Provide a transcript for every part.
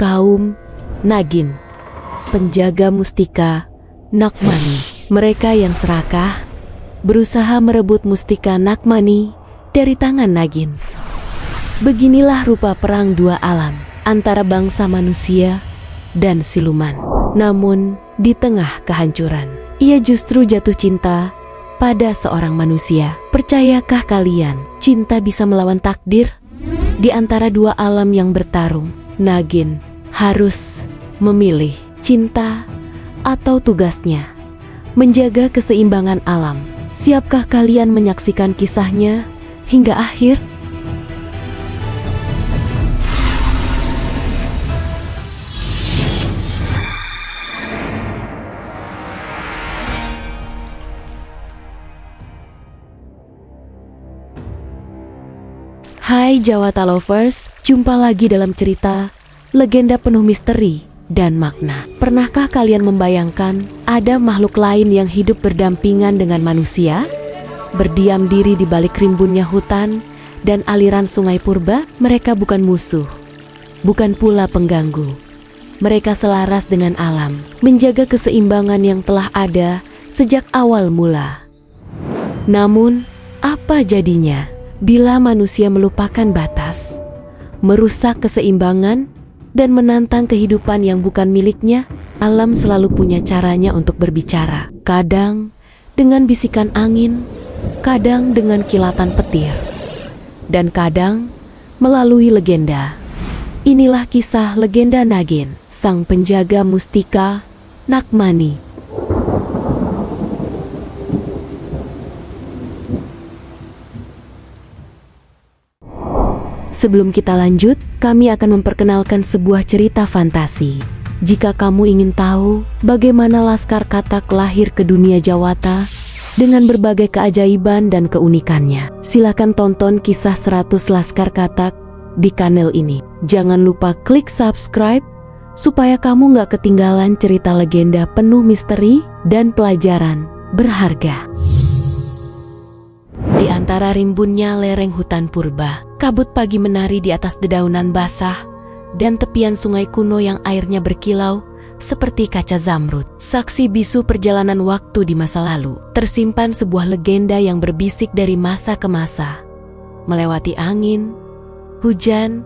kaum Nagin, penjaga mustika Nagmani. Mereka yang serakah berusaha merebut mustika Nagmani dari tangan Nagin. Beginilah rupa perang dua alam antara bangsa manusia dan siluman. Namun di tengah kehancuran, ia justru jatuh cinta pada seorang manusia. Percayakah kalian cinta bisa melawan takdir? Di antara dua alam yang bertarung, Nagin harus memilih cinta atau tugasnya menjaga keseimbangan alam. Siapkah kalian menyaksikan kisahnya hingga akhir? Hai Jawata Lovers, jumpa lagi dalam cerita legenda penuh misteri dan makna. Pernahkah kalian membayangkan ada makhluk lain yang hidup berdampingan dengan manusia? Berdiam diri di balik rimbunnya hutan dan aliran sungai purba? Mereka bukan musuh, bukan pula pengganggu. Mereka selaras dengan alam, menjaga keseimbangan yang telah ada sejak awal mula. Namun, apa jadinya bila manusia melupakan batas, merusak keseimbangan, dan menantang kehidupan yang bukan miliknya? Alam selalu punya caranya untuk berbicara. Kadang dengan bisikan angin, kadang dengan kilatan petir, dan kadang melalui legenda. Inilah kisah legenda Nagin, sang penjaga mustika Nagmani. Sebelum kita lanjut, kami akan memperkenalkan sebuah cerita fantasi. Jika kamu ingin tahu bagaimana Laskar Katak lahir ke dunia Jawata dengan berbagai keajaiban dan keunikannya, silakan tonton kisah 100 Laskar Katak di kanal ini. Jangan lupa klik subscribe supaya kamu gak ketinggalan cerita legenda penuh misteri dan pelajaran berharga. Di antara rimbunnya lereng hutan purba, kabut pagi menari di atas dedaunan basah dan tepian sungai kuno yang airnya berkilau seperti kaca zamrud. Saksi bisu perjalanan waktu di masa lalu. Tersimpan sebuah legenda yang berbisik dari masa ke masa, melewati angin, hujan,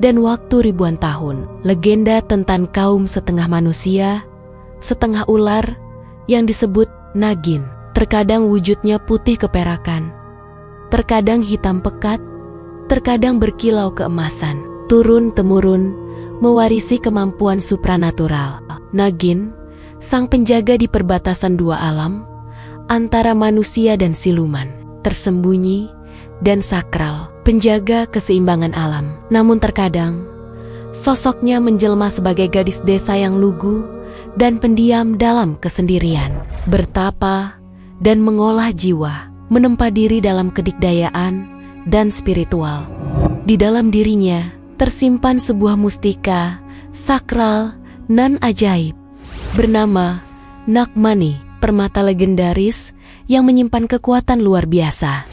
dan waktu ribuan tahun. Legenda tentang kaum setengah manusia, setengah ular yang disebut Nagin. Terkadang wujudnya putih keperakan, terkadang hitam pekat, terkadang berkilau keemasan. Turun-temurun mewarisi kemampuan supranatural. Nagin, sang penjaga di perbatasan dua alam, antara manusia dan siluman, tersembunyi dan sakral, penjaga keseimbangan alam. Namun terkadang, sosoknya menjelma sebagai gadis desa yang lugu dan pendiam dalam kesendirian, bertapa dan mengolah jiwa, menempa diri dalam kedikdayaan dan spiritual. Di dalam dirinya tersimpan sebuah mustika sakral nan ajaib bernama Nagmani, permata legendaris yang menyimpan kekuatan luar biasa.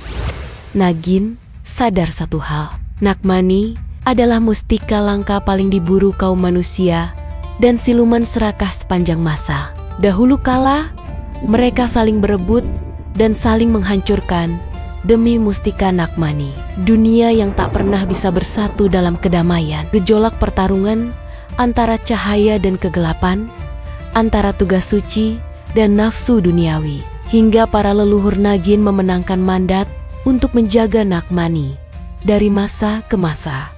Nagin sadar satu hal, Nagmani adalah mustika langka paling diburu kaum manusia dan siluman serakah sepanjang masa. Dahulu kala, mereka saling berebut dan saling menghancurkan demi mustika Nagmani. Dunia yang tak pernah bisa bersatu dalam kedamaian. Gejolak pertarungan antara cahaya dan kegelapan, antara tugas suci dan nafsu duniawi, hingga para leluhur Nagin memenangkan mandat untuk menjaga Nagmani dari masa ke masa.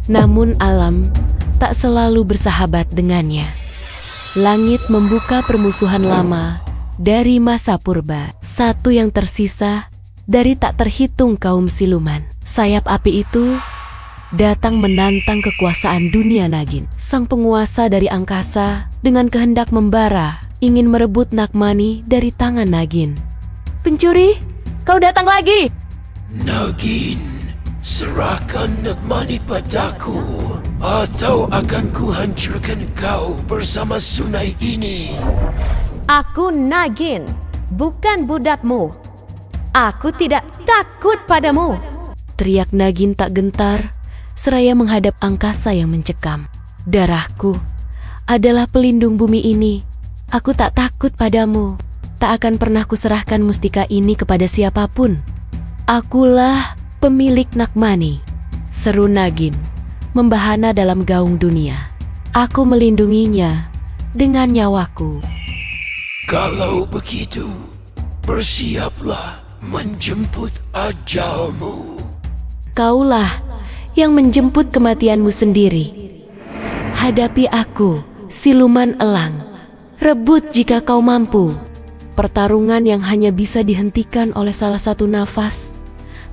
Namun alam tak selalu bersahabat dengannya. Langit membuka permusuhan lama dari masa purba. Satu yang tersisa dari tak terhitung kaum siluman. Sayap api itu datang menantang kekuasaan dunia Nagin. Sang penguasa dari angkasa dengan kehendak membara ingin merebut Nagmani dari tangan Nagin. Pencuri, kau datang lagi! Nagin, serahkan Nagmani padaku, atau akan kuhancurkan kau bersama sungai ini. Aku Nagin, bukan budakmu. Aku tidak takut padamu. Teriak Nagin tak gentar, seraya menghadap angkasa yang mencekam. Darahku adalah pelindung bumi ini. Aku tak takut padamu. Tak akan pernah kuserahkan mustika ini kepada siapapun. Akulah pemilik Nagmani, seru Nagin, membahana dalam gaung dunia. Aku melindunginya dengan nyawaku. Kalau begitu, bersiaplah menjemput ajalmu. Kaulah yang menjemput kematianmu sendiri. Hadapi aku, siluman elang. Rebut jika kau mampu. Pertarungan yang hanya bisa dihentikan oleh salah satu nafas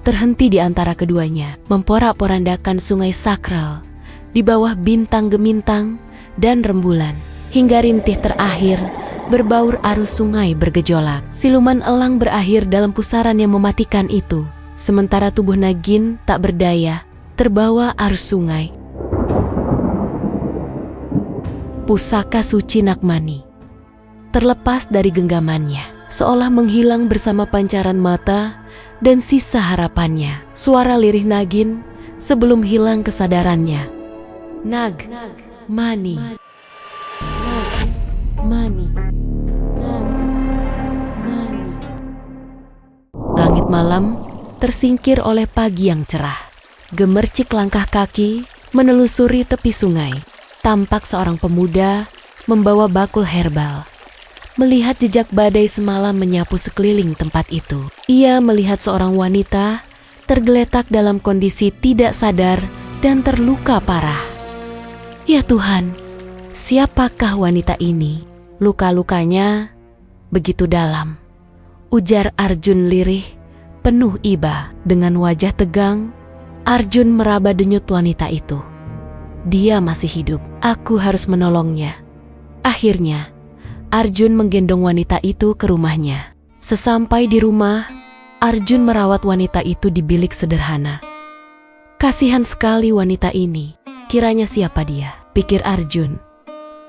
terhenti di antara keduanya, memporak-porandakan sungai sakral di bawah bintang gemintang dan rembulan, hingga rintih terakhir berbaur arus sungai bergejolak. Siluman elang berakhir dalam pusaran yang mematikan itu, sementara tubuh Nagin tak berdaya, terbawa arus sungai. Pusaka suci Nagmani terlepas dari genggamannya, seolah menghilang bersama pancaran mata dan sisa harapannya. Suara lirih Nagin sebelum hilang kesadarannya. Nagmani, Nagmani, Nagmani. Langit malam tersingkir oleh pagi yang cerah. Gemercik langkah kaki menelusuri tepi sungai. Tampak seorang pemuda membawa bakul herbal. Melihat jejak badai semalam menyapu sekeliling tempat itu, ia melihat seorang wanita tergeletak dalam kondisi tidak sadar dan terluka parah. Ya Tuhan, siapakah wanita ini? Luka-lukanya begitu dalam, ujar Arjun lirih, penuh iba. Dengan wajah tegang, Arjun meraba denyut wanita itu. Dia masih hidup, aku harus menolongnya. Akhirnya, Arjun menggendong wanita itu ke rumahnya. Sesampai di rumah, Arjun merawat wanita itu di bilik sederhana. Kasihan sekali wanita ini. Kiranya siapa dia? Pikir Arjun.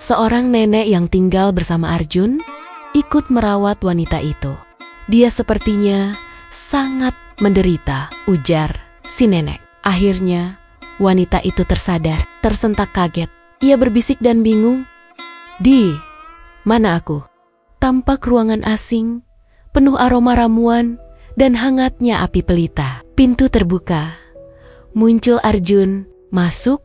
Seorang nenek yang tinggal bersama Arjun ikut merawat wanita itu. Dia sepertinya sangat menderita, ujar si nenek. Akhirnya, wanita itu tersadar, tersentak kaget. Ia berbisik dan bingung. Mana aku? Tampak ruangan asing, penuh aroma ramuan dan hangatnya api pelita. Pintu terbuka. Muncul Arjun, masuk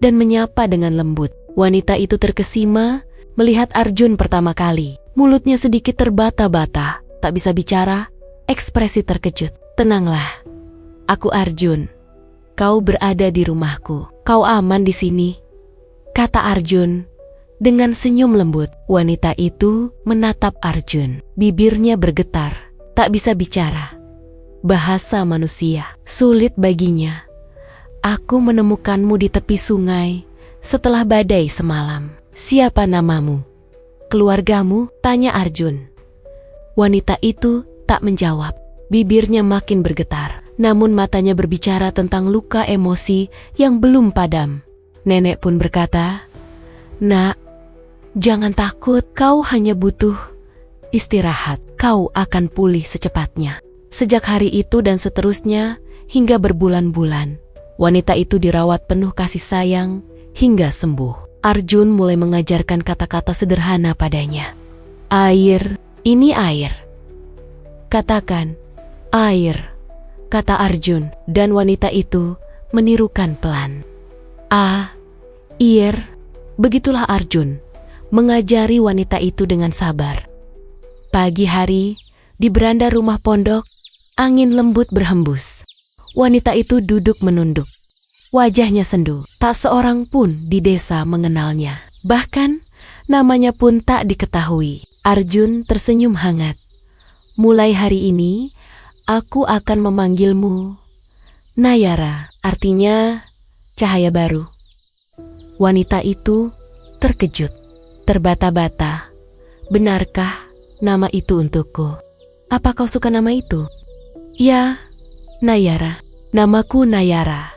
dan menyapa dengan lembut. Wanita itu terkesima melihat Arjun pertama kali. Mulutnya sedikit terbata-bata, tak bisa bicara, ekspresi terkejut. Tenanglah, aku Arjun. Kau berada di rumahku. Kau aman di sini, kata Arjun. Dengan senyum lembut, wanita itu menatap Arjun. Bibirnya bergetar, tak bisa bicara. Bahasa manusia sulit baginya. Aku menemukanmu di tepi sungai setelah badai semalam. Siapa namamu? Keluargamu? Tanya Arjun. Wanita itu tak menjawab. Bibirnya makin bergetar, namun matanya berbicara tentang luka emosi yang belum padam. Nenek pun berkata, "Nak, jangan takut, kau hanya butuh istirahat. Kau akan pulih secepatnya." Sejak hari itu dan seterusnya hingga berbulan-bulan, wanita itu dirawat penuh kasih sayang hingga sembuh. Arjun mulai mengajarkan kata-kata sederhana padanya. Air, ini air. Katakan, air, kata Arjun, dan wanita itu menirukan pelan. Air, begitulah Arjun mengajari wanita itu dengan sabar. Pagi hari, di beranda rumah pondok, angin lembut berhembus. Wanita itu duduk menunduk. Wajahnya sendu, tak seorang pun di desa mengenalnya. Bahkan, namanya pun tak diketahui. Arjun tersenyum hangat. Mulai hari ini, aku akan memanggilmu Nayara, artinya cahaya baru. Wanita itu terkejut. Terbata-bata, benarkah nama itu untukku? Apa kau suka nama itu? Ya, Nayara, namaku Nayara.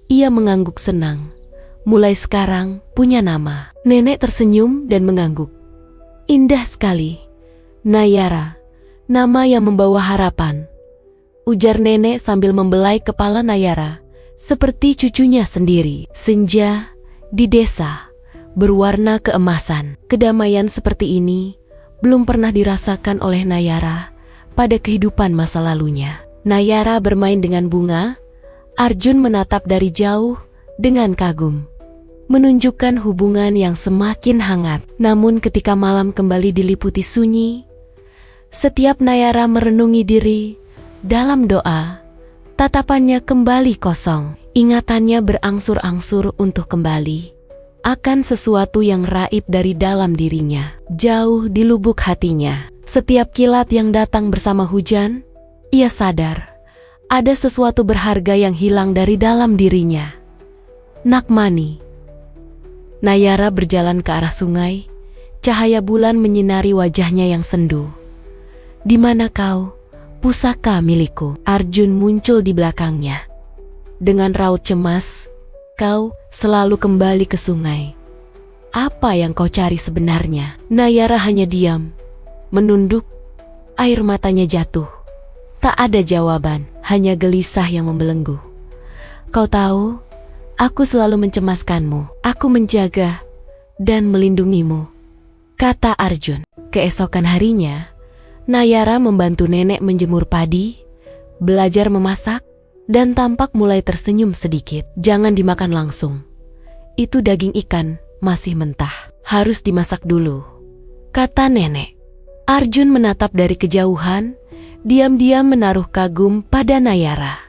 Ia mengangguk senang. Mulai sekarang punya nama. Nenek tersenyum dan mengangguk. Indah sekali. Nayara, nama yang membawa harapan. ujar nenek sambil membelai kepala Nayara, seperti cucunya sendiri. Senja di desa berwarna keemasan. Kedamaian seperti ini belum pernah dirasakan oleh Nayara pada kehidupan masa lalunya. Nayara bermain dengan bunga, Arjun menatap dari jauh dengan kagum, menunjukkan hubungan yang semakin hangat. Namun ketika malam kembali diliputi sunyi, setiap Nayara merenungi diri dalam doa, tatapannya kembali kosong. Ingatannya berangsur-angsur untuk kembali akan sesuatu yang raib dari dalam dirinya, jauh di lubuk hatinya. Setiap kilat yang datang bersama hujan, ia sadar ada sesuatu berharga yang hilang dari dalam dirinya. Nakmani. Nayara berjalan ke arah sungai, cahaya bulan menyinari wajahnya yang sendu. "Di mana kau, pusaka milikku?" Arjun muncul di belakangnya. Dengan raut cemas, "Kau selalu kembali ke sungai. Apa yang kau cari sebenarnya?" Nayara hanya diam, menunduk, air matanya jatuh. Tak ada jawaban, hanya gelisah yang membelenggu. "Kau tahu, aku selalu mencemaskanmu. Aku menjaga dan melindungimu," kata Arjun. Keesokan harinya, Nayara membantu nenek menjemur padi, belajar memasak, dan tampak mulai tersenyum sedikit. "Jangan dimakan langsung. Itu daging ikan, masih mentah. Harus dimasak dulu," kata nenek. Arjun menatap dari kejauhan, diam-diam menaruh kagum pada Nayara.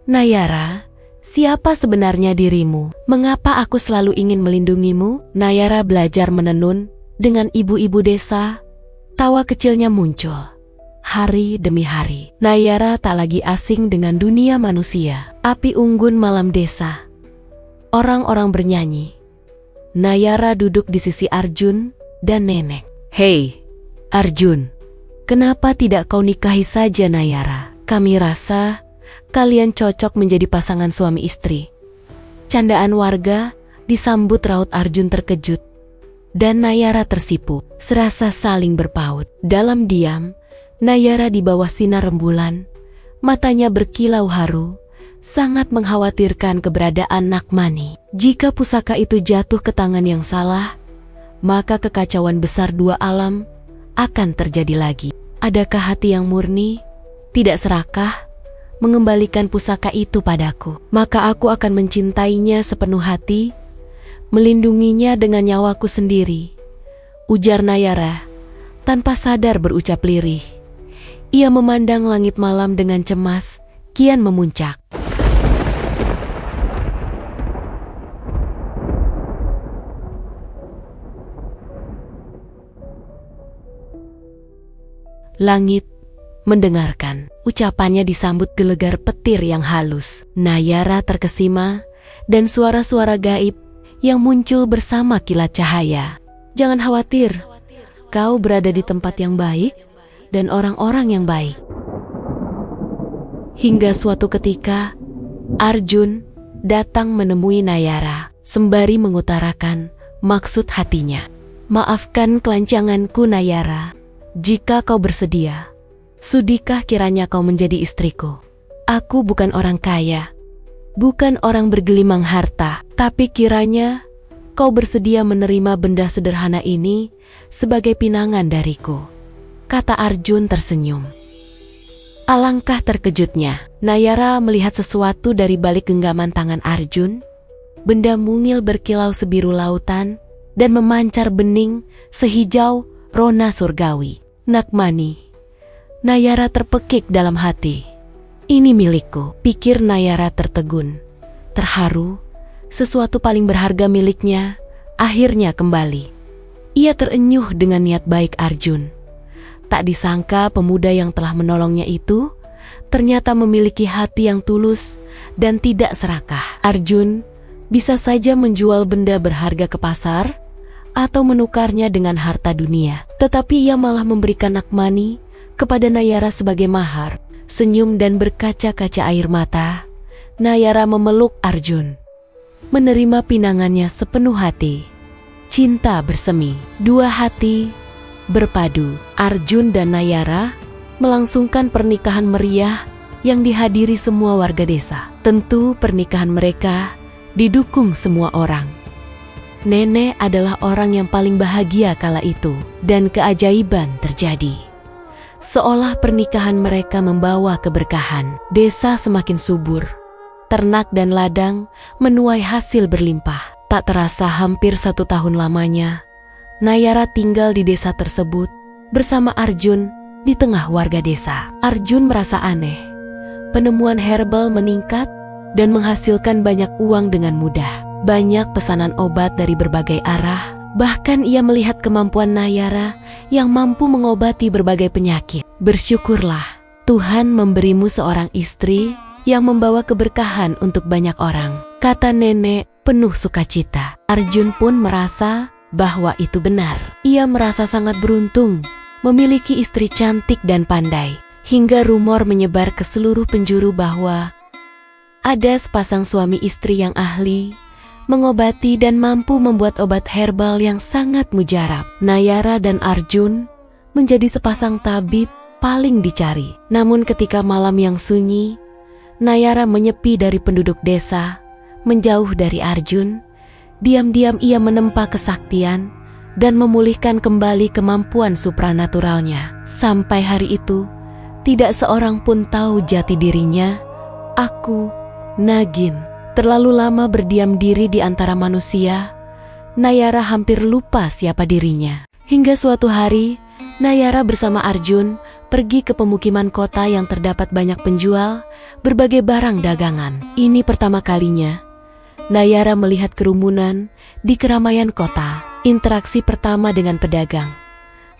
"Nayara, siapa sebenarnya dirimu? Mengapa aku selalu ingin melindungimu?" Nayara belajar menenun dengan ibu-ibu desa. Tawa kecilnya muncul. Hari demi hari, Nayara tak lagi asing dengan dunia manusia. Api unggun malam desa. Orang-orang bernyanyi. Nayara duduk di sisi Arjun dan nenek. "Hei, Arjun, kenapa tidak kau nikahi saja Nayara? Kami rasa kalian cocok menjadi pasangan suami istri." Candaan warga disambut raut Arjun terkejut, dan Nayara tersipu. Serasa saling berpaut. Dalam diam, Nayara di bawah sinar rembulan, matanya berkilau haru, sangat mengkhawatirkan keberadaan Nakmani. Jika pusaka itu jatuh ke tangan yang salah, maka kekacauan besar dua alam akan terjadi lagi. Adakah hati yang murni, tidak serakah, mengembalikan pusaka itu padaku? Maka aku akan mencintainya sepenuh hati, melindunginya dengan nyawaku sendiri, ujar Nayara, tanpa sadar berucap lirih. Ia memandang langit malam dengan cemas, kian memuncak. Langit mendengarkan. Ucapannya disambut gelegar petir yang halus. Nayara terkesima dan suara-suara gaib yang muncul bersama kilat cahaya. "Jangan khawatir, kau berada di tempat yang baik dan orang-orang yang baik." Hingga suatu ketika, Arjun datang menemui Nayara, sembari mengutarakan maksud hatinya. "Maafkan kelancanganku Nayara. Jika kau bersedia, sudikah kiranya kau menjadi istriku? Aku bukan orang kaya, bukan orang bergelimang harta, tapi kiranya kau bersedia menerima benda sederhana ini sebagai pinangan dariku," kata Arjun tersenyum. Alangkah terkejutnya, Nayara melihat sesuatu dari balik genggaman tangan Arjun. Benda mungil berkilau sebiru lautan dan memancar bening sehijau rona surgawi. "Nakmani." Nayara terpekik dalam hati. "Ini milikku," pikir Nayara tertegun. Terharu, sesuatu paling berharga miliknya akhirnya kembali. Ia terenyuh dengan niat baik Arjun. Tak disangka pemuda yang telah menolongnya itu ternyata memiliki hati yang tulus dan tidak serakah. Arjun bisa saja menjual benda berharga ke pasar atau menukarnya dengan harta dunia. Tetapi ia malah memberikan Nakmani kepada Nayara sebagai mahar. Senyum dan berkaca-kaca air mata, Nayara memeluk Arjun, menerima pinangannya sepenuh hati. Cinta bersemi, dua hati berpadu. Arjun dan Nayara melangsungkan pernikahan meriah yang dihadiri semua warga desa. Tentu pernikahan mereka didukung semua orang. Nenek adalah orang yang paling bahagia kala itu, dan keajaiban terjadi. Seolah pernikahan mereka membawa keberkahan. Desa semakin subur. Ternak dan ladang menuai hasil berlimpah. Tak terasa hampir 1 tahun lamanya, Nayara tinggal di desa tersebut bersama Arjun di tengah warga desa. Arjun merasa aneh. Penemuan herbal meningkat dan menghasilkan banyak uang dengan mudah. Banyak pesanan obat dari berbagai arah. Bahkan ia melihat kemampuan Nayara yang mampu mengobati berbagai penyakit. Bersyukurlah, Tuhan memberimu seorang istri yang membawa keberkahan untuk banyak orang, kata nenek penuh sukacita. Arjun pun merasa bahwa itu benar. Ia merasa sangat beruntung memiliki istri cantik dan pandai. Hingga rumor menyebar ke seluruh penjuru bahwa ada sepasang suami istri yang ahli mengobati dan mampu membuat obat herbal yang sangat mujarab. Nayara dan Arjun menjadi sepasang tabib paling dicari. Namun ketika malam yang sunyi, Nayara menyepi dari penduduk desa, menjauh dari Arjun. Diam-diam ia menempa kesaktian dan memulihkan kembali kemampuan supranaturalnya. Sampai hari itu, tidak seorang pun tahu jati dirinya. Aku, Nagin, terlalu lama berdiam diri di antara manusia. Nayara hampir lupa siapa dirinya. Hingga suatu hari, Nayara bersama Arjun pergi ke pemukiman kota yang terdapat banyak penjual berbagai barang dagangan. Ini pertama kalinya Nayara melihat kerumunan di keramaian kota. Interaksi pertama dengan pedagang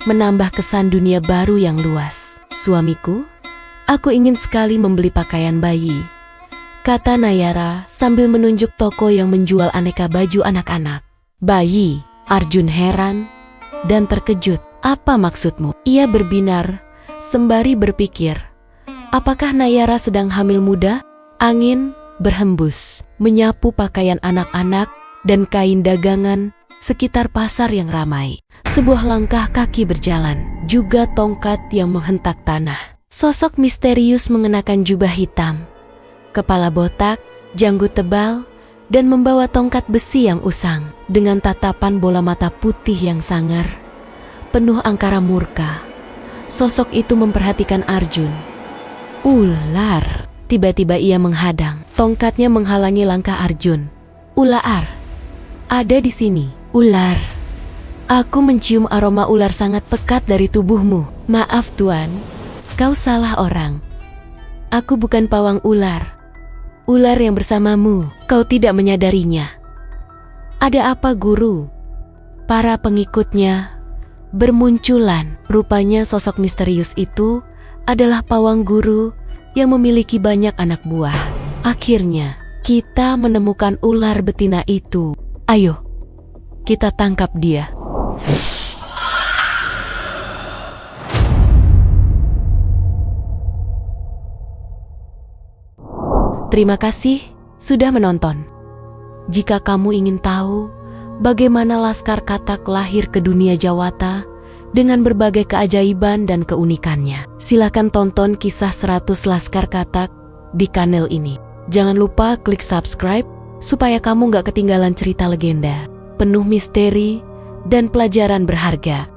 menambah kesan dunia baru yang luas. Suamiku, aku ingin sekali membeli pakaian bayi, kata Nayara sambil menunjuk toko yang menjual aneka baju anak-anak. Bayi? Arjun heran dan terkejut. Apa maksudmu? Ia berbinar sembari berpikir, apakah Nayara sedang hamil muda? Angin berhembus, menyapu pakaian anak-anak dan kain dagangan sekitar pasar yang ramai. Sebuah langkah kaki berjalan, juga tongkat yang menghentak tanah. Sosok misterius mengenakan jubah hitam, kepala botak, janggut tebal, dan membawa tongkat besi yang usang. Dengan tatapan bola mata putih yang sangar, penuh angkara murka, sosok itu memperhatikan Arjun. Ular! Tiba-tiba ia menghadang. Tongkatnya menghalangi langkah Arjun. Ular! Ada di sini. Ular! Aku mencium aroma ular sangat pekat dari tubuhmu. Maaf tuan, kau salah orang. Aku bukan pawang ular. Ular yang bersamamu, kau tidak menyadarinya. Ada apa guru? Para pengikutnya bermunculan. Rupanya sosok misterius itu adalah pawang guru yang memiliki banyak anak buah. Akhirnya, kita menemukan ular betina itu. Ayo, kita tangkap dia. Terima kasih sudah menonton. Jika kamu ingin tahu bagaimana Laskar Katak lahir ke dunia Jawata dengan berbagai keajaiban dan keunikannya, silakan tonton kisah 100 Laskar Katak di kanal ini. Jangan lupa klik subscribe supaya kamu gak ketinggalan cerita legenda penuh misteri dan pelajaran berharga.